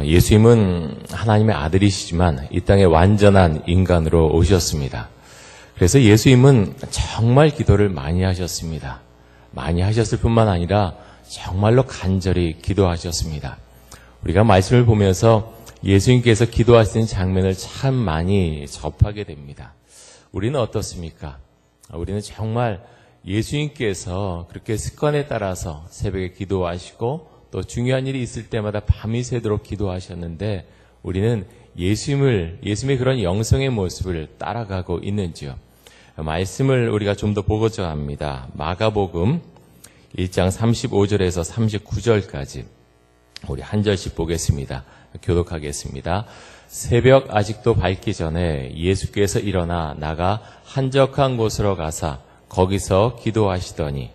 예수님은 하나님의 아들이시지만 이 땅에 완전한 인간으로 오셨습니다. 그래서 예수님은 정말 기도를 많이 하셨습니다. 많이 하셨을 뿐만 아니라 정말로 간절히 기도하셨습니다. 우리가 말씀을 보면서 예수님께서 기도하시는 장면을 참 많이 접하게 됩니다. 우리는 어떻습니까? 우리는 정말 예수님께서 그렇게 습관에 따라서 새벽에 기도하시고 또 중요한 일이 있을 때마다 밤이 새도록 기도하셨는데 우리는 예수님의 그런 영성의 모습을 따라가고 있는지요? 말씀을 우리가 좀 더 보고자 합니다. 마가복음 1장 35절에서 39절까지 우리 한 절씩 보겠습니다. 교독하겠습니다. 새벽 아직도 밝기 전에 예수께서 일어나 나가 한적한 곳으로 가사 거기서 기도하시더니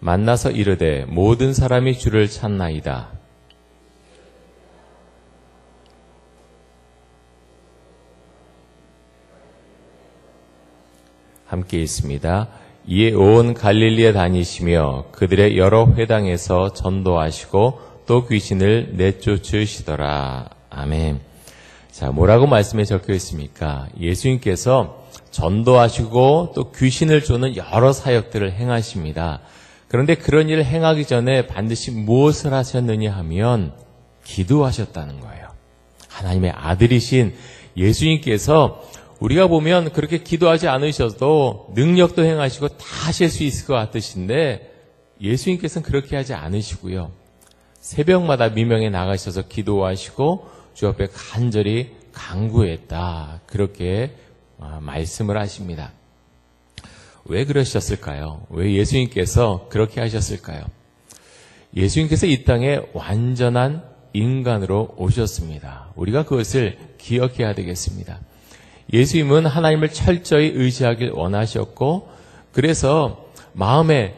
만나서 이르되 모든 사람이 주를 찾나이다. 함께 있습니다. 이에 온 갈릴리에 다니시며 그들의 여러 회당에서 전도하시고 또 귀신을 내쫓으시더라. 아멘. 자, 뭐라고 말씀에 적혀 있습니까? 예수님께서 전도하시고 또 귀신을 쫓는 여러 사역들을 행하십니다. 그런데 그런 일을 행하기 전에 반드시 무엇을 하셨느냐 하면 기도하셨다는 거예요. 하나님의 아들이신 예수님께서 우리가 보면 그렇게 기도하지 않으셔도 능력도 행하시고 다 하실 수 있을 것 같으신데 예수님께서는 그렇게 하지 않으시고요. 새벽마다 미명에 나가셔서 기도하시고 주 앞에 간절히 간구했다. 그렇게 말씀을 하십니다. 왜 그러셨을까요? 왜 예수님께서 그렇게 하셨을까요? 예수님께서 이 땅에 완전한 인간으로 오셨습니다. 우리가 그것을 기억해야 되겠습니다. 예수님은 하나님을 철저히 의지하길 원하셨고 그래서 마음에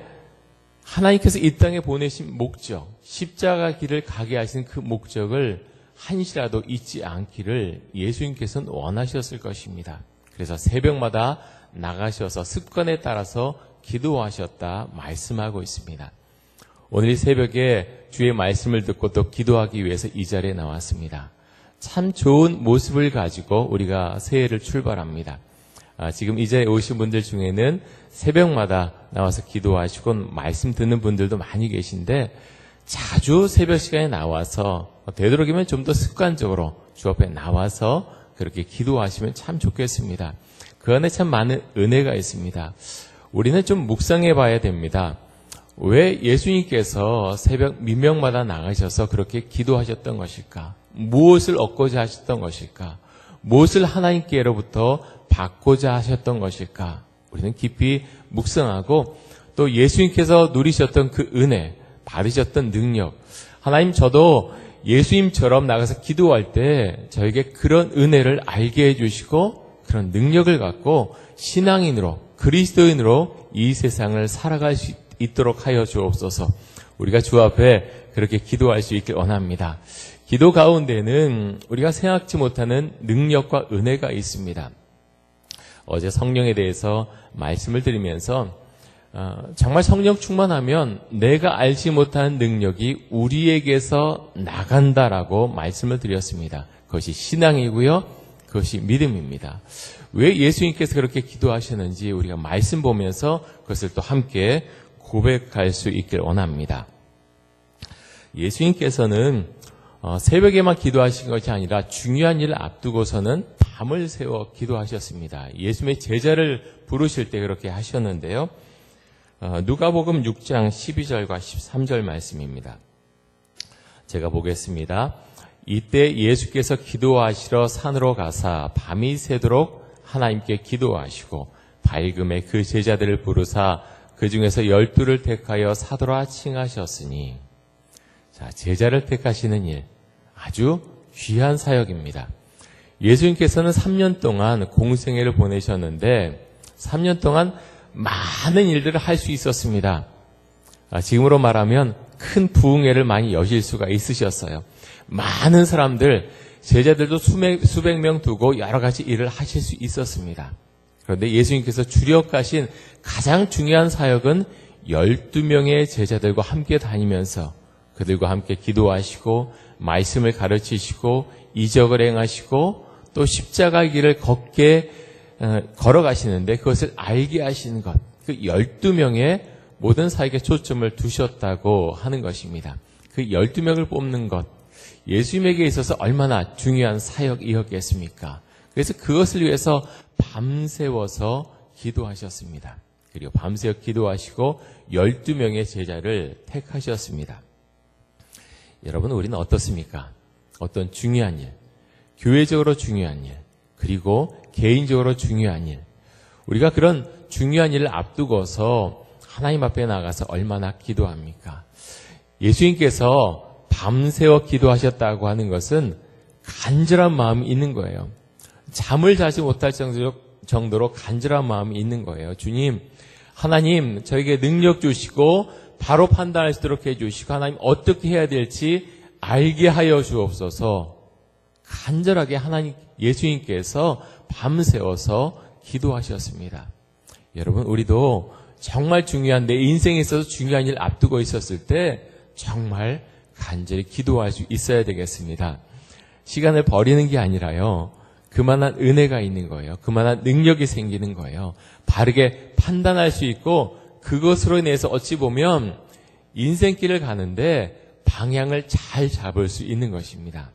하나님께서 이 땅에 보내신 목적, 십자가 길을 가게 하신 그 목적을 한시라도 잊지 않기를 예수님께서는 원하셨을 것입니다. 그래서 새벽마다 나가셔서 습관에 따라서 기도하셨다 말씀하고 있습니다. 오늘 이 새벽에 주의 말씀을 듣고 또 기도하기 위해서 이 자리에 나왔습니다. 참 좋은 모습을 가지고 우리가 새해를 출발합니다. 지금 이 자리에 오신 분들 중에는 새벽마다 나와서 기도하시고 말씀 듣는 분들도 많이 계신데 자주 새벽 시간에 나와서 되도록이면 좀 더 습관적으로 주 앞에 나와서 그렇게 기도하시면 참 좋겠습니다. 그 안에 참 많은 은혜가 있습니다. 우리는 좀 묵상해 봐야 됩니다. 왜 예수님께서 새벽 민명마다 나가셔서 그렇게 기도하셨던 것일까? 무엇을 얻고자 하셨던 것일까? 무엇을 하나님께로부터 받고자 하셨던 것일까? 우리는 깊이 묵상하고 또 예수님께서 누리셨던 그 은혜, 받으셨던 능력, 하나님 저도 예수님처럼 나가서 기도할 때 저에게 그런 은혜를 알게 해주시고 그런 능력을 갖고 신앙인으로 그리스도인으로 이 세상을 살아갈 수 있도록 하여 주옵소서. 우리가 주 앞에 그렇게 기도할 수 있길 원합니다. 기도 가운데는 우리가 생각지 못하는 능력과 은혜가 있습니다. 어제 성령에 대해서 말씀을 드리면서 정말 성령 충만하면 내가 알지 못하는 능력이 우리에게서 나간다라고 말씀을 드렸습니다. 그것이 신앙이고요. 그것이 믿음입니다. 왜 예수님께서 그렇게 기도하셨는지 우리가 말씀 보면서 그것을 또 함께 고백할 수 있길 원합니다. 예수님께서는 새벽에만 기도하신 것이 아니라 중요한 일을 앞두고서는 밤을 새워 기도하셨습니다. 예수님의 제자를 부르실 때 그렇게 하셨는데요. 누가복음 6장 12절과 13절 말씀입니다. 제가 보겠습니다. 이때 예수께서 기도하시러 산으로 가사 밤이 새도록 하나님께 기도하시고 밝음에 그 제자들을 부르사 그 중에서 12를 택하여 사도라 칭하셨으니 자, 제자를 택하시는 일 아주 귀한 사역입니다. 예수님께서는 3년 동안 공생애를 보내셨는데 3년 동안 많은 일들을 할 수 있었습니다. 지금으로 말하면 큰 부흥회를 많이 여실 수가 있으셨어요. 많은 사람들, 제자들도 수백 명 두고 여러 가지 일을 하실 수 있었습니다. 그런데 예수님께서 주력하신 가장 중요한 사역은 12명의 제자들과 함께 다니면서 그들과 함께 기도하시고 말씀을 가르치시고 이적을 행하시고 또 십자가의 길을 걸어가시는데 그것을 알게 하시는 것, 그 12명의 모든 사역에 초점을 두셨다고 하는 것입니다. 그 12명을 뽑는 것, 예수님에게 있어서 얼마나 중요한 사역이었겠습니까? 그래서 그것을 위해서 밤새워서 기도하셨습니다. 그리고 밤새워 기도하시고 12명의 제자를 택하셨습니다. 여러분, 우리는 어떻습니까? 어떤 중요한 일, 교회적으로 중요한 일, 그리고 개인적으로 중요한 일, 우리가 그런 중요한 일을 앞두고서 하나님 앞에 나가서 얼마나 기도합니까? 예수님께서 밤새워 기도하셨다고 하는 것은 간절한 마음이 있는 거예요. 잠을 자지 못할 정도로 간절한 마음이 있는 거예요. 주님, 하나님 저에게 능력 주시고 바로 판단할 수 있도록 해주시고 하나님 어떻게 해야 될지 알게 하여 주옵소서. 간절하게 하나님 예수님께서 밤새워서 기도하셨습니다. 여러분, 우리도 정말 중요한 내 인생에 있어서 중요한 일 앞두고 있었을 때 정말 간절히 기도할 수 있어야 되겠습니다. 시간을 버리는 게 아니라요, 그만한 은혜가 있는 거예요. 그만한 능력이 생기는 거예요. 바르게 판단할 수 있고 그것으로 인해서 어찌 보면 인생길을 가는데 방향을 잘 잡을 수 있는 것입니다.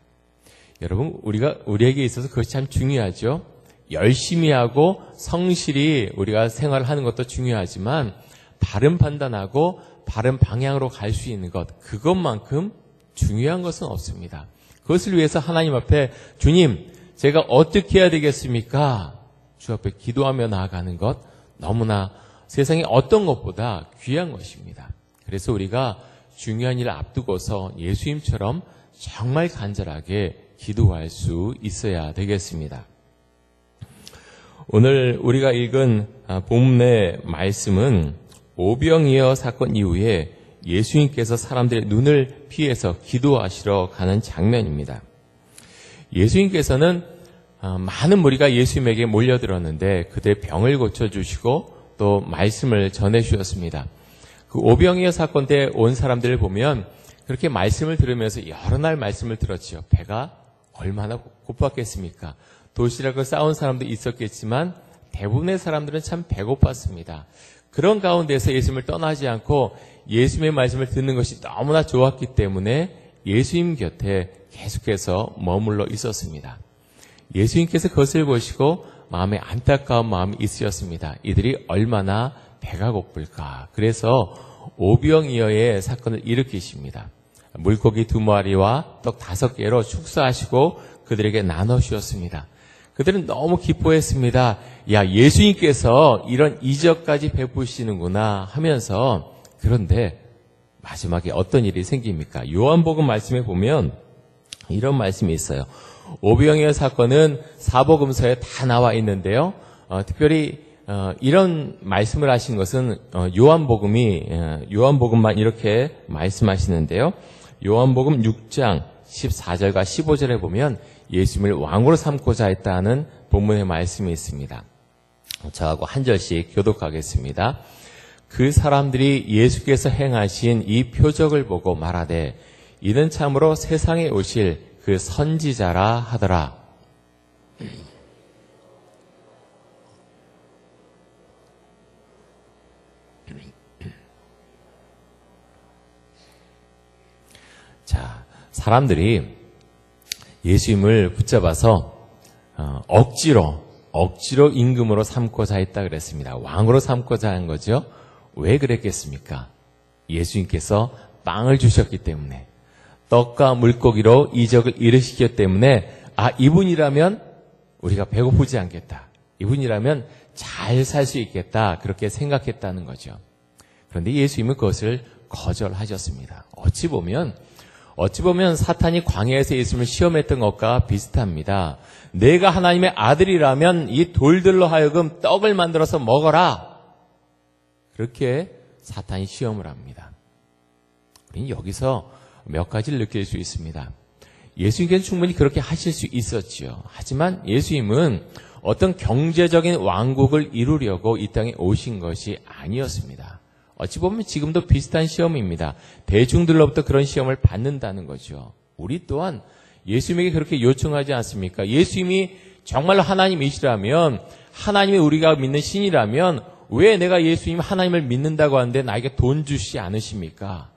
여러분, 우리에게 있어서 그것이 참 중요하죠. 열심히 하고 성실히 우리가 생활하는 것도 중요하지만 바른 판단하고 바른 방향으로 갈 수 있는 것, 그것만큼 중요한 것은 없습니다. 그것을 위해서 하나님 앞에 주님, 제가 어떻게 해야 되겠습니까? 주 앞에 기도하며 나아가는 것, 너무나 세상에 어떤 것보다 귀한 것입니다. 그래서 우리가 중요한 일을 앞두고서 예수님처럼 정말 간절하게 기도할 수 있어야 되겠습니다. 오늘 우리가 읽은 본문의 말씀은 오병이어 사건 이후에 예수님께서 사람들의 눈을 피해서 기도하시러 가는 장면입니다. 예수님께서는 많은 무리가 예수님에게 몰려들었는데 그들의 병을 고쳐주시고 또 말씀을 전해주셨습니다. 그 오병이어 사건 때 온 사람들을 보면 그렇게 말씀을 들으면서 여러 날 말씀을 들었지요. 배가 얼마나 고팠겠습니까? 도시락을 싸온 사람도 있었겠지만 대부분의 사람들은 참 배고팠습니다. 그런 가운데서 예수님을 떠나지 않고 예수님의 말씀을 듣는 것이 너무나 좋았기 때문에 예수님 곁에 계속해서 머물러 있었습니다. 예수님께서 그것을 보시고 마음에 안타까운 마음이 있으셨습니다. 이들이 얼마나 배가 고플까. 그래서 오병이어의 사건을 일으키십니다. 물고기 2마리와 떡 5개로 축사하시고 그들에게 나눠 주셨습니다. 그들은 너무 기뻐했습니다. 야, 예수님께서 이런 이적까지 베푸시는구나 하면서, 그런데 마지막에 어떤 일이 생깁니까? 요한복음 말씀에 보면 이런 말씀이 있어요. 오병이어 사건은 사복음서에 다 나와 있는데요. 특별히 이런 말씀을 하신 것은 요한복음만 이렇게 말씀하시는데요. 요한복음 6장 14절과 15절에 보면 예수님을 왕으로 삼고자 했다는 본문의 말씀이 있습니다. 저하고 한 절씩 교독하겠습니다. 그 사람들이 예수께서 행하신 이 표적을 보고 말하되 이는 참으로 세상에 오실 그 선지자라 하더라. 자, 사람들이 예수님을 붙잡아서 억지로 임금으로 삼고자 했다 그랬습니다. 왕으로 삼고자 한 거죠. 왜 그랬겠습니까? 예수님께서 빵을 주셨기 때문에, 떡과 물고기로 이적을 일으키기 때문에, 이분이라면 우리가 배고프지 않겠다. 이분이라면 잘 살 수 있겠다. 그렇게 생각했다는 거죠. 그런데 예수님은 그것을 거절하셨습니다. 어찌 보면 사탄이 광야에서 예수님을 시험했던 것과 비슷합니다. 내가 하나님의 아들이라면 이 돌들로 하여금 떡을 만들어서 먹어라. 그렇게 사탄이 시험을 합니다. 우리는 여기서 몇 가지를 느낄 수 있습니다. 예수님께서는 충분히 그렇게 하실 수 있었지요. 하지만 예수님은 어떤 경제적인 왕국을 이루려고 이 땅에 오신 것이 아니었습니다. 어찌 보면 지금도 비슷한 시험입니다. 대중들로부터 그런 시험을 받는다는 거죠. 우리 또한 예수님에게 그렇게 요청하지 않습니까? 예수님이 정말로 하나님이시라면, 하나님이 우리가 믿는 신이라면 왜 내가 예수님 하나님을 믿는다고 하는데 나에게 돈 주시지 않으십니까?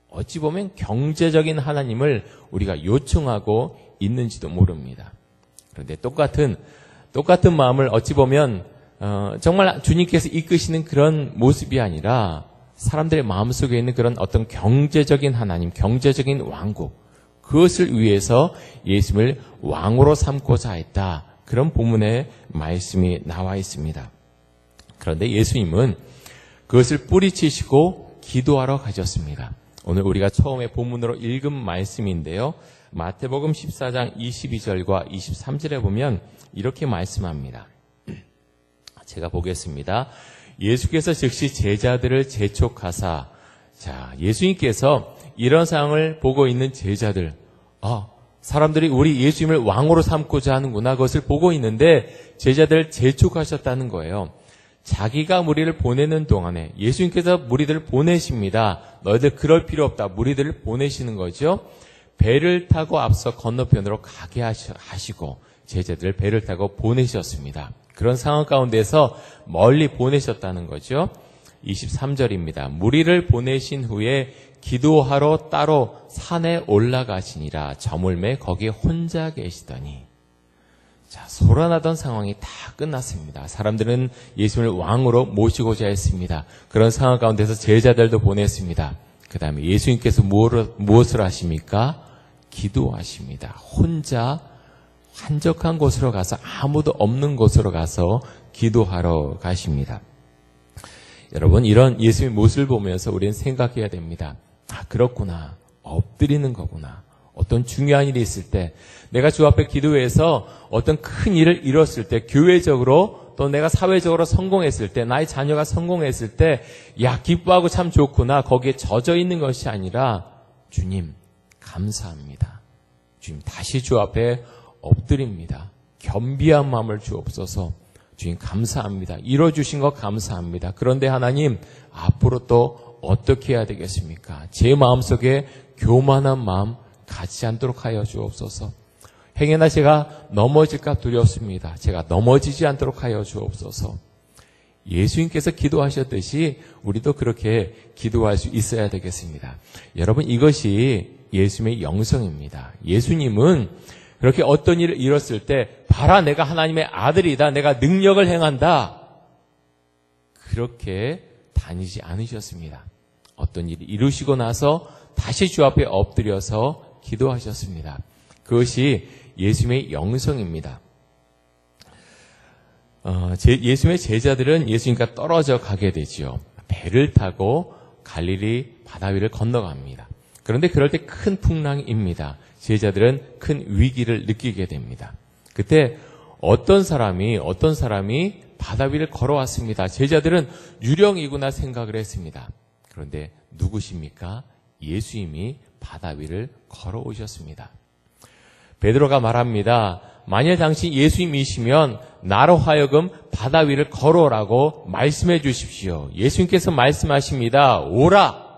어찌 보면 경제적인 하나님을 우리가 요청하고 있는지도 모릅니다. 그런데 똑같은 마음을 어찌 보면 정말 주님께서 이끄시는 그런 모습이 아니라 사람들의 마음속에 있는 그런 어떤 경제적인 하나님, 경제적인 왕국, 그것을 위해서 예수님을 왕으로 삼고자 했다. 그런 본문의 말씀이 나와 있습니다. 그런데 예수님은 그것을 뿌리치시고 기도하러 가셨습니다. 오늘 우리가 처음에 본문으로 읽은 말씀인데요. 마태복음 14장 22절과 23절에 보면 이렇게 말씀합니다. 제가 보겠습니다. 예수께서 즉시 제자들을 재촉하사, 자, 예수님께서 이런 상황을 보고 있는 제자들, 사람들이 우리 예수님을 왕으로 삼고자 하는구나, 그것을 보고 있는데 제자들을 재촉하셨다는 거예요. 자기가 무리를 보내는 동안에 예수님께서 무리들을 보내십니다. 너희들 그럴 필요 없다. 무리들을 보내시는 거죠. 배를 타고 앞서 건너편으로 가게 하시고 제자들을 배를 타고 보내셨습니다. 그런 상황 가운데서 멀리 보내셨다는 거죠. 23절입니다. 무리를 보내신 후에 기도하러 따로 산에 올라가시니라. 저물매 거기에 혼자 계시더니. 자, 소란하던 상황이 다 끝났습니다. 사람들은 예수님을 왕으로 모시고자 했습니다. 그런 상황 가운데서 제자들도 보냈습니다. 그 다음에 예수님께서 무엇을 하십니까? 기도하십니다. 혼자 한적한 곳으로 가서, 아무도 없는 곳으로 가서 기도하러 가십니다. 여러분, 이런 예수님의 모습을 보면서 우리는 생각해야 됩니다. 그렇구나. 엎드리는 거구나. 어떤 중요한 일이 있을 때, 내가 주 앞에 기도해서 어떤 큰 일을 이뤘을 때, 교회적으로 또 내가 사회적으로 성공했을 때, 나의 자녀가 성공했을 때, 기뻐하고 참 좋구나. 거기에 젖어 있는 것이 아니라, 주님, 감사합니다. 주님, 다시 주 앞에 엎드립니다. 겸비한 마음을 주옵소서. 주님, 감사합니다. 이뤄주신 것 감사합니다. 그런데 하나님, 앞으로 또 어떻게 해야 되겠습니까? 제 마음속에 교만한 마음 갖지 않도록 하여 주옵소서. 행여나 제가 넘어질까 두렵습니다. 제가 넘어지지 않도록 하여 주옵소서. 예수님께서 기도하셨듯이 우리도 그렇게 기도할 수 있어야 되겠습니다. 여러분, 이것이 예수님의 영성입니다. 예수님은 그렇게 어떤 일을 이뤘을 때, 봐라, 내가 하나님의 아들이다, 내가 능력을 행한다, 그렇게 다니지 않으셨습니다. 어떤 일을 이루시고 나서 다시 주 앞에 엎드려서 기도하셨습니다. 그것이 예수님의 영성입니다. 예수님의 제자들은 예수님과 떨어져 가게 되지요. 배를 타고 갈릴리 바다 위를 건너갑니다. 그런데 그럴 때 큰 풍랑입니다. 제자들은 큰 위기를 느끼게 됩니다. 그때 어떤 사람이 바다 위를 걸어왔습니다. 제자들은 유령이구나 생각을 했습니다. 그런데 누구십니까? 예수님이 바다 위를 걸어오셨습니다. 베드로가 말합니다. 만일 당신 예수님이시면 나로 하여금 바다 위를 걸어오라고 말씀해 주십시오. 예수님께서 말씀하십니다. 오라!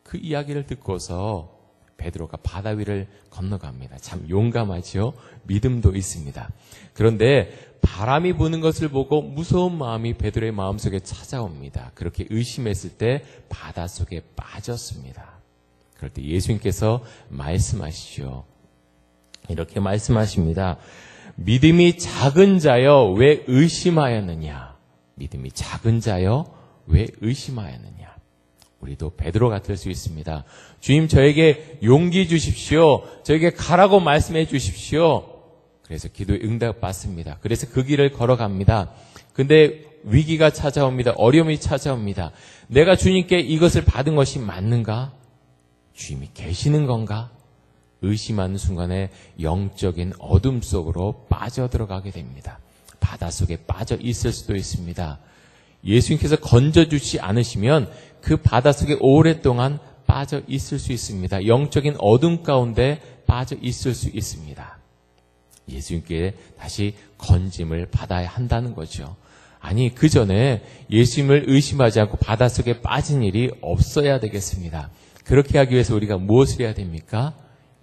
그 이야기를 듣고서 베드로가 바다 위를 건너갑니다. 참 용감하죠? 믿음도 있습니다. 그런데 바람이 부는 것을 보고 무서운 마음이 베드로의 마음속에 찾아옵니다. 그렇게 의심했을 때 바닷속에 빠졌습니다. 그럴 때 예수님께서 말씀하시죠. 이렇게 말씀하십니다. 믿음이 작은 자여 왜 의심하였느냐? 믿음이 작은 자여 왜 의심하였느냐? 우리도 베드로 같을 수 있습니다. 주님, 저에게 용기 주십시오. 저에게 가라고 말씀해 주십시오. 그래서 기도에 응답 받습니다. 그래서 그 길을 걸어갑니다. 근데 위기가 찾아옵니다. 어려움이 찾아옵니다. 내가 주님께 이것을 받은 것이 맞는가? 주님이 계시는 건가? 의심하는 순간에 영적인 어둠 속으로 빠져들어가게 됩니다. 바닷속에 빠져 있을 수도 있습니다. 예수님께서 건져주지 않으시면 그 바닷속에 오랫동안 빠져 있을 수 있습니다. 영적인 어둠 가운데 빠져 있을 수 있습니다. 예수님께 다시 건짐을 받아야 한다는 거죠. 아니, 그 전에 예수님을 의심하지 않고 바닷속에 빠진 일이 없어야 되겠습니다. 그렇게 하기 위해서 우리가 무엇을 해야 됩니까?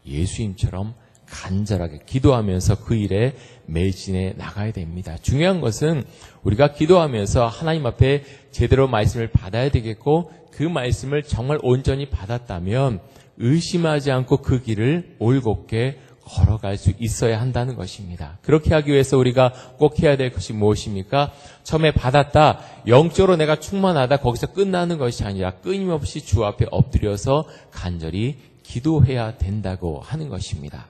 예수님처럼 간절하게 기도하면서 그 일에 매진해 나가야 됩니다. 중요한 것은 우리가 기도하면서 하나님 앞에 제대로 말씀을 받아야 되겠고, 그 말씀을 정말 온전히 받았다면 의심하지 않고 그 길을 올곧게 걸어갈 수 있어야 한다는 것입니다. 그렇게 하기 위해서 우리가 꼭 해야 될 것이 무엇입니까? 처음에 받았다, 영적으로 내가 충만하다, 거기서 끝나는 것이 아니라 끊임없이 주 앞에 엎드려서 간절히 기도해야 된다고 하는 것입니다.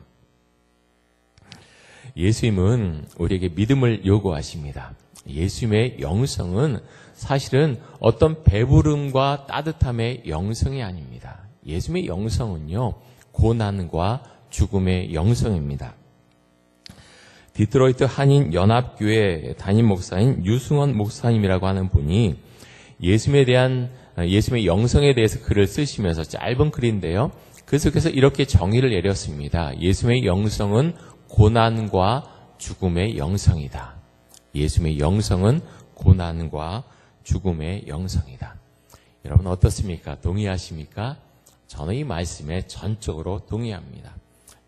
예수님은 우리에게 믿음을 요구하십니다. 예수님의 영성은 사실은 어떤 배부름과 따뜻함의 영성이 아닙니다. 예수님의 영성은요, 고난과 죽음의 영성입니다. 디트로이트 한인연합교회 담임 목사인 유승원 목사님이라고 하는 분이 예수님의 영성에 대해서 글을 쓰시면서 짧은 글인데요, 그 속에서 이렇게 정의를 내렸습니다. 예수님의 영성은 고난과 죽음의 영성이다. 예수님의 영성은 고난과 죽음의 영성이다. 여러분 어떻습니까? 동의하십니까? 저는 이 말씀에 전적으로 동의합니다.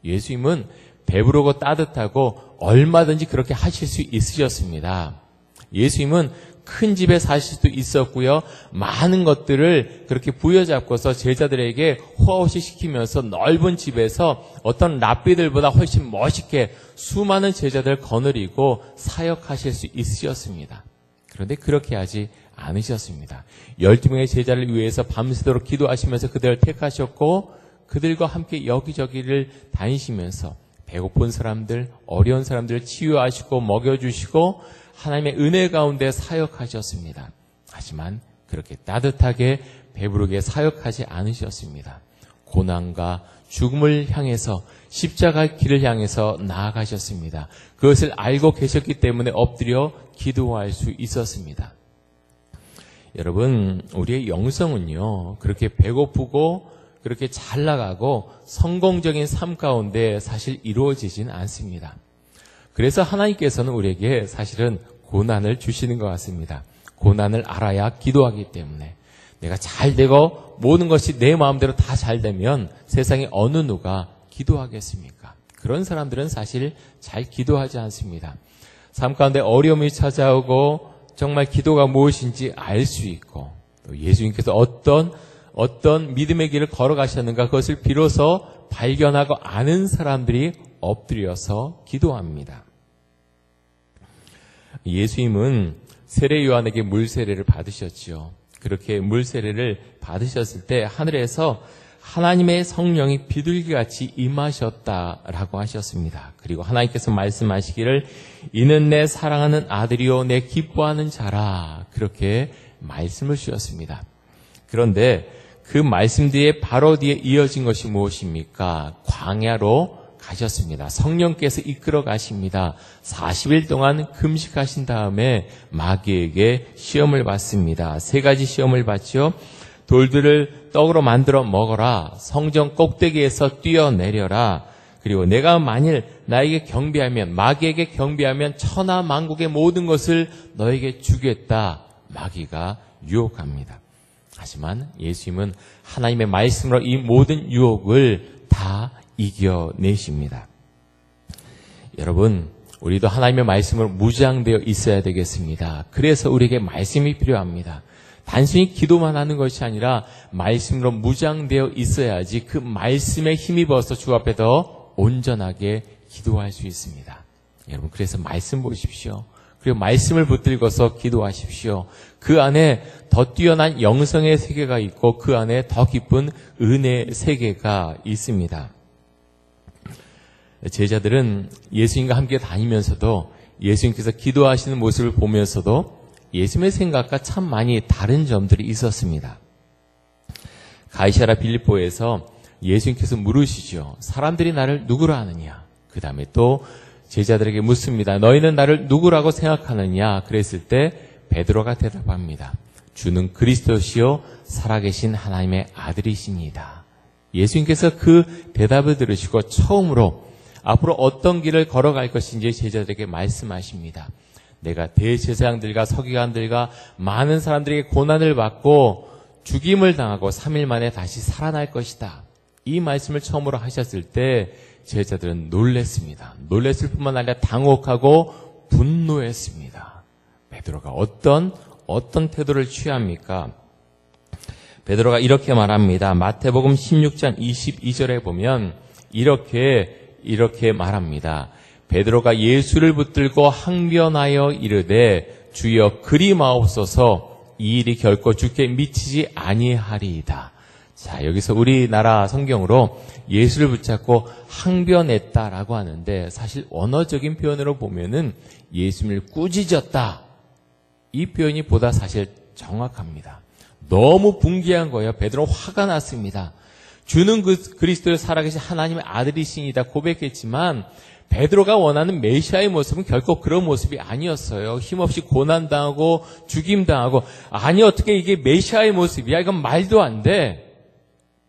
예수님은 배부르고 따뜻하고 얼마든지 그렇게 하실 수 있으셨습니다. 예수님은 큰 집에 사실 수도 있었고요. 많은 것들을 그렇게 부여잡고서 제자들에게 호화호식 시키면서 넓은 집에서 어떤 랍비들보다 훨씬 멋있게 수많은 제자들을 거느리고 사역하실 수 있으셨습니다. 그런데 그렇게 하지 않으셨습니다. 12명의 제자를 위해서 밤새도록 기도하시면서 그들을 택하셨고, 그들과 함께 여기저기를 다니시면서 배고픈 사람들, 어려운 사람들을 치유하시고 먹여주시고 하나님의 은혜 가운데 사역하셨습니다. 하지만 그렇게 따뜻하게 배부르게 사역하지 않으셨습니다. 고난과 죽음을 향해서, 십자가의 길을 향해서 나아가셨습니다. 그것을 알고 계셨기 때문에 엎드려 기도할 수 있었습니다. 여러분, 우리의 영성은요, 그렇게 배고프고 그렇게 잘 나가고 성공적인 삶 가운데 사실 이루어지진 않습니다. 그래서 하나님께서는 우리에게 사실은 고난을 주시는 것 같습니다. 고난을 알아야 기도하기 때문에. 내가 잘 되고 모든 것이 내 마음대로 다 잘 되면 세상에 어느 누가 기도하겠습니까? 그런 사람들은 사실 잘 기도하지 않습니다. 삶 가운데 어려움이 찾아오고 정말 기도가 무엇인지 알 수 있고, 또 예수님께서 어떤 믿음의 길을 걸어가셨는가, 그것을 비로소 발견하고 아는 사람들이 엎드려서 기도합니다. 예수님은 세례 요한에게 물 세례를 받으셨지요. 그렇게 물 세례를 받으셨을 때 하늘에서 하나님의 성령이 비둘기같이 임하셨다라고 하셨습니다. 그리고 하나님께서 말씀하시기를 이는 내 사랑하는 아들이요 내 기뻐하는 자라, 그렇게 말씀을 주셨습니다. 그런데 그 말씀 뒤에 바로 뒤에 이어진 것이 무엇입니까? 광야로 가셨습니다. 성령께서 이끌어 가십니다. 40일 동안 금식하신 다음에 마귀에게 시험을 받습니다. 3가지 시험을 받죠. 돌들을 떡으로 만들어 먹어라. 성전 꼭대기에서 뛰어내려라. 그리고 내가 만일 나에게 경배하면, 마귀에게 경배하면 천하 만국의 모든 것을 너에게 주겠다. 마귀가 유혹합니다. 하지만 예수님은 하나님의 말씀으로 이 모든 유혹을 다 이겨내십니다. 여러분, 우리도 하나님의 말씀으로 무장되어 있어야 되겠습니다. 그래서 우리에게 말씀이 필요합니다. 단순히 기도만 하는 것이 아니라 말씀으로 무장되어 있어야지 그 말씀에 힘입어서 주 앞에 더 온전하게 기도할 수 있습니다. 여러분, 그래서 말씀 보십시오. 그리고 말씀을 붙들고서 기도하십시오. 그 안에 더 뛰어난 영성의 세계가 있고 그 안에 더 깊은 은혜의 세계가 있습니다. 제자들은 예수님과 함께 다니면서도 예수님께서 기도하시는 모습을 보면서도 예수님의 생각과 참 많이 다른 점들이 있었습니다. 가이사랴 빌립보에서 예수님께서 물으시죠. 사람들이 나를 누구라 하느냐? 그 다음에 또 제자들에게 묻습니다. 너희는 나를 누구라고 생각하느냐? 그랬을 때 베드로가 대답합니다. 주는 그리스도시요 살아계신 하나님의 아들이십니다. 예수님께서 그 대답을 들으시고 처음으로 앞으로 어떤 길을 걸어갈 것인지 제자들에게 말씀하십니다. 내가 대제사장들과 서기관들과 많은 사람들에게 고난을 받고 죽임을 당하고 3일 만에 다시 살아날 것이다. 이 말씀을 처음으로 하셨을 때 제자들은 놀랬습니다. 놀랬을 뿐만 아니라 당혹하고 분노했습니다. 베드로가 어떤 태도를 취합니까? 베드로가 이렇게 말합니다. 마태복음 16장 22절에 보면 이렇게 말합니다. 베드로가 예수를 붙들고 항변하여 이르되 주여 그리 마옵소서 이 일이 결코 주께 미치지 아니하리이다. 자, 여기서 우리나라 성경으로 예수를 붙잡고 항변했다라고 하는데 사실 언어적인 표현으로 보면은 예수님을 꾸짖었다. 이 표현이 보다 사실 정확합니다. 너무 분개한 거예요. 베드로 화가 났습니다. 주는 그리스도의 살아계신 하나님의 아들이시니다 고백했지만 베드로가 원하는 메시아의 모습은 결코 그런 모습이 아니었어요. 힘없이 고난당하고 죽임당하고 아니 어떻게 이게 메시아의 모습이야? 이건 말도 안 돼.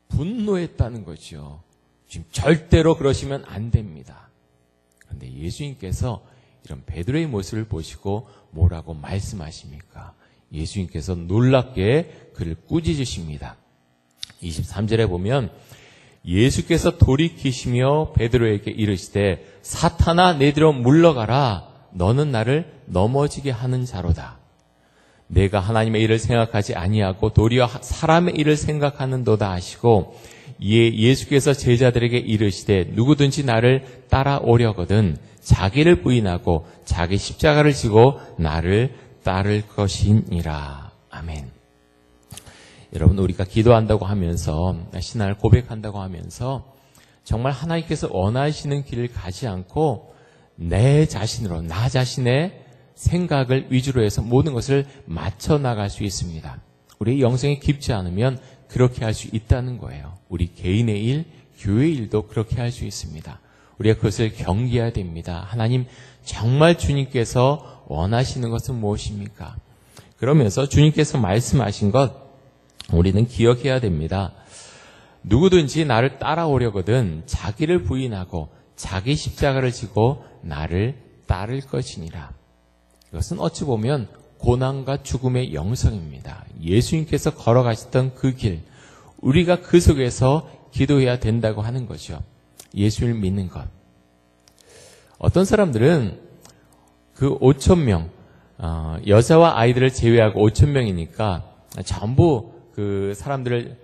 분노했다는 거죠. 지금 절대로 그러시면 안 됩니다. 그런데 예수님께서 이런 베드로의 모습을 보시고 뭐라고 말씀하십니까? 예수님께서 놀랍게 그를 꾸짖으십니다. 23절에 보면 예수께서 돌이키시며 베드로에게 이르시되 사탄아 내뒤로 물러가라. 너는 나를 넘어지게 하는 자로다. 내가 하나님의 일을 생각하지 아니하고 도리어 사람의 일을 생각하는도다 하시고 이에 예수께서 제자들에게 이르시되 누구든지 나를 따라오려거든 자기를 부인하고 자기 십자가를 지고 나를 따를 것이니라. 아멘. 여러분 우리가 기도한다고 하면서 신앙을 고백한다고 하면서 정말 하나님께서 원하시는 길을 가지 않고 내 자신으로 나 자신의 생각을 위주로 해서 모든 것을 맞춰 나갈 수 있습니다. 우리의 영성이 깊지 않으면 그렇게 할 수 있다는 거예요. 우리 개인의 일, 교회 일도 그렇게 할 수 있습니다. 우리가 그것을 경계해야 됩니다. 하나님 정말 주님께서 원하시는 것은 무엇입니까? 그러면서 주님께서 말씀하신 것 우리는 기억해야 됩니다. 누구든지 나를 따라오려거든 자기를 부인하고 자기 십자가를 지고 나를 따를 것이니라. 이것은 어찌 보면 고난과 죽음의 영성입니다. 예수님께서 걸어가셨던 그 길, 우리가 그 속에서 기도해야 된다고 하는 거죠. 예수를 믿는 것. 어떤 사람들은 그 5,000명, 여자와 아이들을 제외하고 5,000명이니까 전부 그 사람들을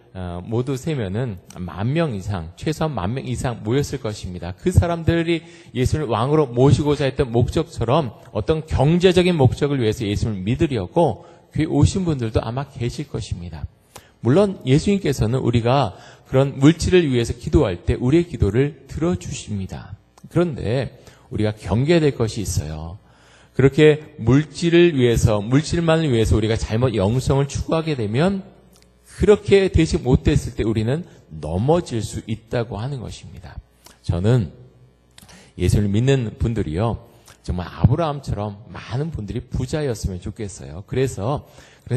모두 세면은 10,000명 이상, 최소한 10,000명 이상 모였을 것입니다. 그 사람들이 예수를 왕으로 모시고자 했던 목적처럼 어떤 경제적인 목적을 위해서 예수를 믿으려고 교회 오신 분들도 아마 계실 것입니다. 물론 예수님께서는 우리가 그런 물질을 위해서 기도할 때 우리의 기도를 들어주십니다. 그런데 우리가 경계해야 될 것이 있어요. 그렇게 물질만을 위해서 우리가 잘못 영성을 추구하게 되면 그렇게 되지 못했을 때 우리는 넘어질 수 있다고 하는 것입니다. 저는 예수를 믿는 분들이요, 정말 아브라함처럼 많은 분들이 부자였으면 좋겠어요. 그래서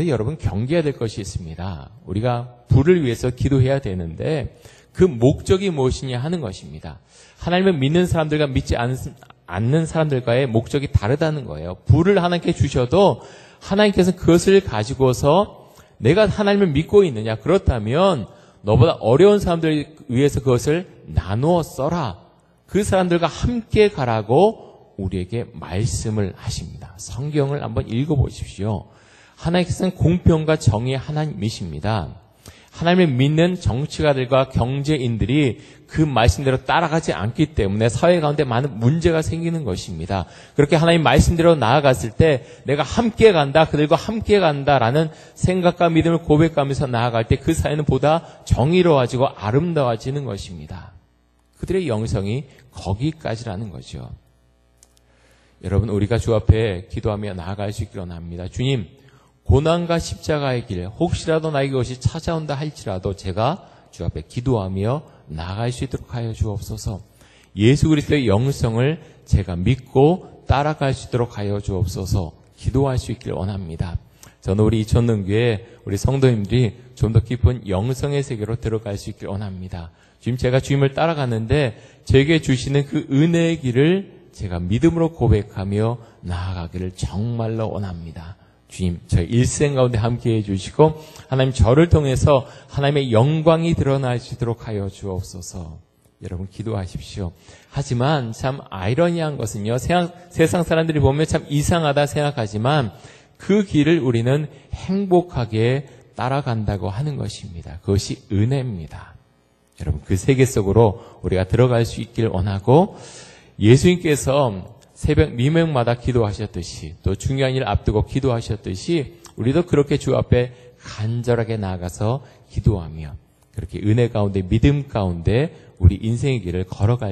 여러분 경계해야 될 것이 있습니다. 우리가 부를 위해서 기도해야 되는데 그 목적이 무엇이냐 하는 것입니다. 하나님을 믿는 사람들과 믿지 않는 사람들과의 목적이 다르다는 거예요. 부를 하나님께 주셔도 하나님께서 그것을 가지고서 내가 하나님을 믿고 있느냐? 그렇다면 너보다 어려운 사람들을 위해서 그것을 나누어 써라. 그 사람들과 함께 가라고 우리에게 말씀을 하십니다. 성경을 한번 읽어보십시오. 하나님께서는 공평과 정의의 하나님이십니다. 하나님을 믿는 정치가들과 경제인들이 그 말씀대로 따라가지 않기 때문에 사회 가운데 많은 문제가 생기는 것입니다. 그렇게 하나님 말씀대로 나아갔을 때 내가 함께 간다, 그들과 함께 간다라는 생각과 믿음을 고백하면서 나아갈 때 그 사회는 보다 정의로워지고 아름다워지는 것입니다. 그들의 영성이 거기까지라는 거죠. 여러분 우리가 주 앞에 기도하며 나아갈 수 있기를 원합니다. 주님, 고난과 십자가의 길 혹시라도 나에게 그것이 찾아온다 할지라도 제가 주 앞에 기도하며 나아갈 수 있도록 하여 주옵소서. 예수 그리스도의 영성을 제가 믿고 따라갈 수 있도록 하여 주옵소서. 기도할 수 있기를 원합니다. 저는 우리 이천능교회 우리 성도님들이 좀 더 깊은 영성의 세계로 들어갈 수 있기를 원합니다. 지금 제가 주님을 따라가는데 제게 주시는 그 은혜의 길을 제가 믿음으로 고백하며 나아가기를 정말로 원합니다. 주님, 저희 일생 가운데 함께해 주시고 하나님 저를 통해서 하나님의 영광이 드러나시도록 하여 주옵소서. 여러분 기도하십시오. 하지만 참 아이러니한 것은요. 세상 사람들이 보면 참 이상하다 생각하지만 그 길을 우리는 행복하게 따라간다고 하는 것입니다. 그것이 은혜입니다. 여러분 그 세계 속으로 우리가 들어갈 수 있길 원하고 예수님께서 새벽 미명마다 기도하셨듯이 또 중요한 일 앞두고 기도하셨듯이 우리도 그렇게 주 앞에 간절하게 나아가서 기도하며 그렇게 은혜 가운데 믿음 가운데 우리 인생의 길을 걸어갈